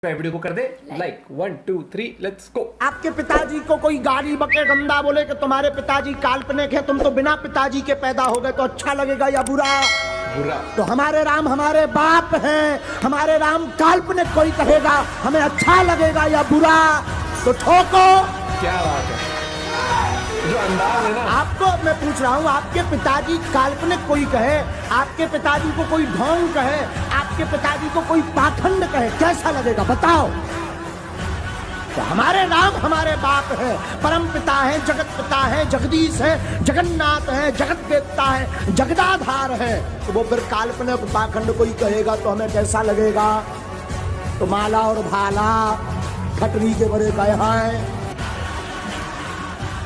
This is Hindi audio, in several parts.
वीडियो को कर दे लाइक 1 2 3 लेट्स गो। आपके पिताजी को कोई गाली बके गंदा बोले कि तुम्हारे पिताजी काल्पनिक है, तुम तो बिना पिताजी के पैदा हो गए, तो अच्छा लगेगा या बुरा? बुरा। तो हमारे राम हमारे बाप हैं, हमारे राम काल्पनिक कोई कहेगा हमें अच्छा लगेगा या बुरा? तो ठोको। क्या बात है, जो अंदाज है ना। आपको मैं पूछ रहा हूँ, आपके पिताजी काल्पनिक कोई कहे, आपके पिताजी को कोई ढोंग कहे, आपके पिताजी को कोई पाखंड कहे, कैसा लगेगा बताओ? तो हमारे राम हमारे बाप है, परम पिता है, जगत पिता है, जगदीश है, जगन्नाथ है, जगत देवता है, जगदाधार है। तो वो फिर काल्पनिक पाखंड कोई कहेगा तो हमें कैसा लगेगा? तो माला और भाला खटरी के बड़े कहे हैं।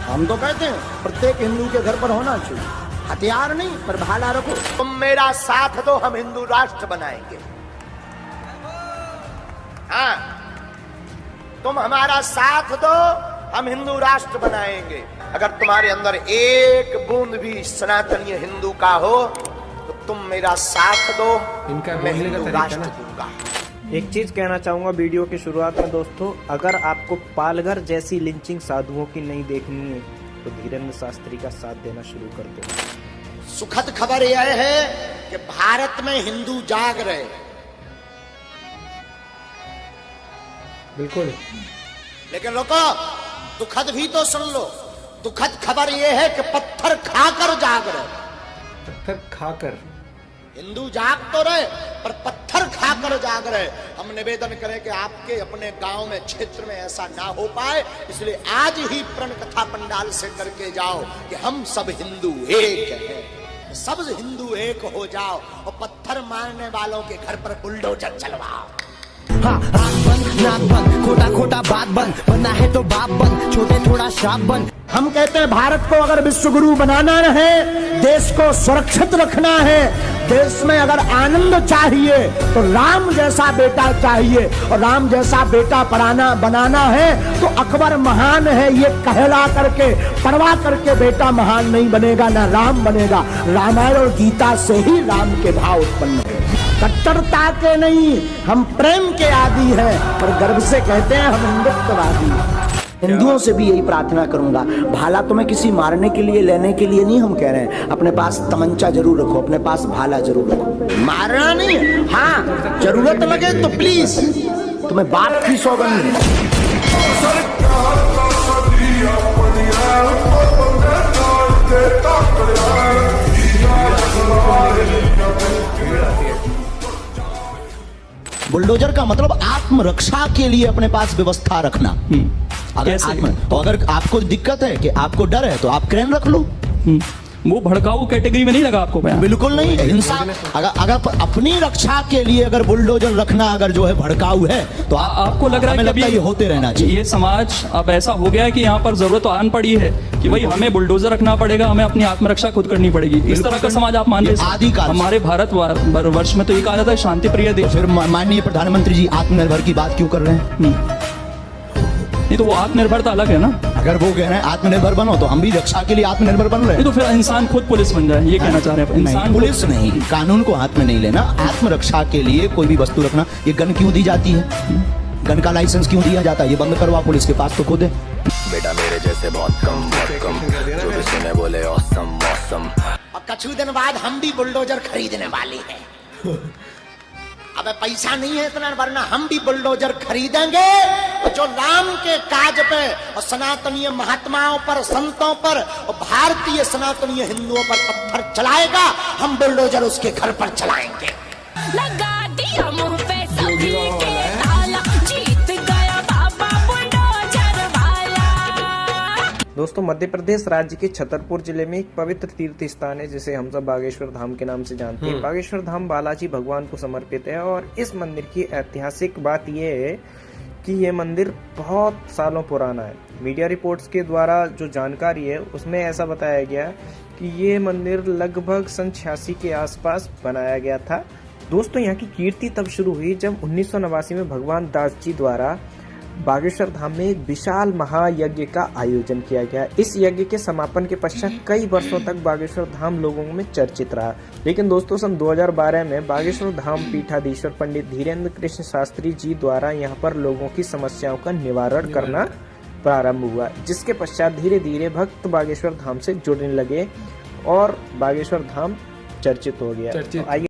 हम तो कहते हैं प्रत्येक हिंदू के घर पर होना चाहिए, हथियार नहीं पर भाला रखो। तुम मेरा साथ दो, हम हिंदू राष्ट्र बनाएंगे। हाँ, तुम हमारा साथ दो, हम हिंदू राष्ट्र बनाएंगे। अगर तुम्हारे अंदर एक बूंद भी सनातनीय हिंदू का हो तो तुम मेरा साथ दो, इनका मैं बोलने का हिंदू तरीका राष्ट्र ना। दूंगा। एक चीज कहना चाहूंगा वीडियो की शुरुआत में दोस्तों, अगर आपको पालघर जैसी लिंचिंग साधुओं की नहीं देखनी है तो धीरेन्द्र शास्त्री का साथ देना शुरू कर दो। सुखद खबर यह है कि भारत में हिंदू जाग रहे। बिल्कुल। लेकिन लोगों, दुखद भी तो सुन लो। दुखद खबर यह है कि पत्थर खाकर जाग रहे। पत्थर खाकर हिंदू जाग तो रहे पर पत्थर खाकर जाग रहे। हम निवेदन करें कि आपके अपने गांव में, क्षेत्र में ऐसा ना हो पाए, इसलिए आज ही प्रण कथा पंडाल से करके जाओ कि हम सब हिंदू एक हैं। सब हिंदू एक हो जाओ और पत्थर मारने वालों के घर पर बुलडोजर चलवाओ। हाँ, आँख बंद, नाक बंद, खोटा खोटा बात बंद, बनना है तो बाप बंद, छोटे थोड़ा श्राप बंद। हम कहते हैं भारत को अगर विश्व गुरु बनाना है, देश को सुरक्षित रखना है, देश में अगर आनंद चाहिए तो राम जैसा बेटा चाहिए, और राम जैसा बेटा बनाना है तो अकबर महान है ये कहला करके, परवाह करके बेटा महान नहीं बनेगा, ना राम बनेगा। रामायण और गीता से ही राम के भाव उत्पन्न हुए। कट्टरता के नहीं, हम प्रेम के आदी हैं, पर गर्व से कहते हैं हम हिंदुत्ववादी। हिंदुओं से भी यही प्रार्थना करूंगा, भाला तुम्हें किसी मारने के लिए, लेने के लिए नहीं हम कह रहे हैं, अपने पास तमंचा जरूर रखो, अपने पास भाला जरूर रखो। मारना नहीं, हाँ जरूरत लगे तो प्लीज, तुम्हें बाप की सौगंध है। बुलडोजर का मतलब आत्मरक्षा के लिए अपने पास व्यवस्था रखना। अगर आपको दिक्कत है कि आपको डर है तो आप क्रेन रख लो। वो भड़काऊ कैटेगरी में नहीं लगा आपको? बिल्कुल नहीं। हिंसा अगर अपनी रक्षा के लिए अगर बुलडोजर रखना अगर जो है भड़काऊ है तो आपको लग रहा है कि ये होते रहना चाहिए। ये समाज अब ऐसा हो गया है कि यहाँ पर जरूरत आन पड़ी है कि भाई हमें बुलडोजर रखना पड़ेगा, हमें अपनी आत्मरक्षा खुद करनी पड़ेगी। इस तरह का समाज आप मान रहे हैं? हमारे भारत वर्ष में तो ये कहा जाता है शांति प्रिय देश। फिर माननीय प्रधानमंत्री जी आत्मनिर्भर की बात क्यों कर रहे हैं? नहीं तो वो आत्मनिर्भरता अलग है ना। अगर वो कह रहे हैं आत्मनिर्भर बनो तो हम भी रक्षा के लिए आत्मनिर्भर बन रहे हैं। तो फिर इंसान खुद पुलिस बन जाए, ये कहना चाह रहे हैं? इंसान पुलिस नहीं, कानून को हाथ में नहीं लेना। आत्मरक्षा के लिए कोई भी वस्तु रखना। ये गन क्यों दी जाती है? गन का लाइसेंस क्यों दिया जाता है? ये बंद करवा पुलिस के पास तो खुद है। बेटा मेरे जैसे बहुत कम जो भी सुने बोले औसम मौसम। और कुछ दिन बाद हम भी बुलडोजर खरीदने वाले हैं। अब पैसा नहीं है इतना, वरना हम भी बुलडोजर खरीदेंगे जो राम के काज पे और सनातनीय महात्माओं पर, संतों पर और भारतीय सनातनीय हिंदुओं पर पत्थर चलाएगा, हम बुलडोजर उसके घर पर चलाएंगे। लगा दिया मुंह पे सभी के ताला, जीत गया बाबा बुलडोजर वाला। दोस्तों, मध्य प्रदेश राज्य के छतरपुर जिले में एक पवित्र तीर्थ स्थान है जिसे हम सब बागेश्वर धाम के नाम से जानते हैं। बागेश्वर धाम बालाजी भगवान को समर्पित है, और इस मंदिर की ऐतिहासिक बात यह है कि ये मंदिर बहुत सालों पुराना है। मीडिया रिपोर्ट्स के द्वारा जो जानकारी है उसमें ऐसा बताया गया कि ये मंदिर लगभग सन 86 के आसपास बनाया गया था। दोस्तों, यहाँ की कीर्ति तब शुरू हुई जब 1989 में भगवान दास जी द्वारा बागेश्वर धाम में एक विशाल महायज्ञ का आयोजन किया गया। इस यज्ञ के समापन के पश्चात कई वर्षों तक बागेश्वर धाम लोगों में चर्चित रहा। लेकिन दोस्तों सन 2012 में बागेश्वर धाम पीठाधीश्वर पंडित धीरेन्द्र कृष्ण शास्त्री जी द्वारा यहाँ पर लोगों की समस्याओं का निवारण करना प्रारंभ हुआ, जिसके पश्चात धीरे धीरे भक्त बागेश्वर धाम से जुड़ने लगे और बागेश्वर धाम चर्चित हो गया। तो आइए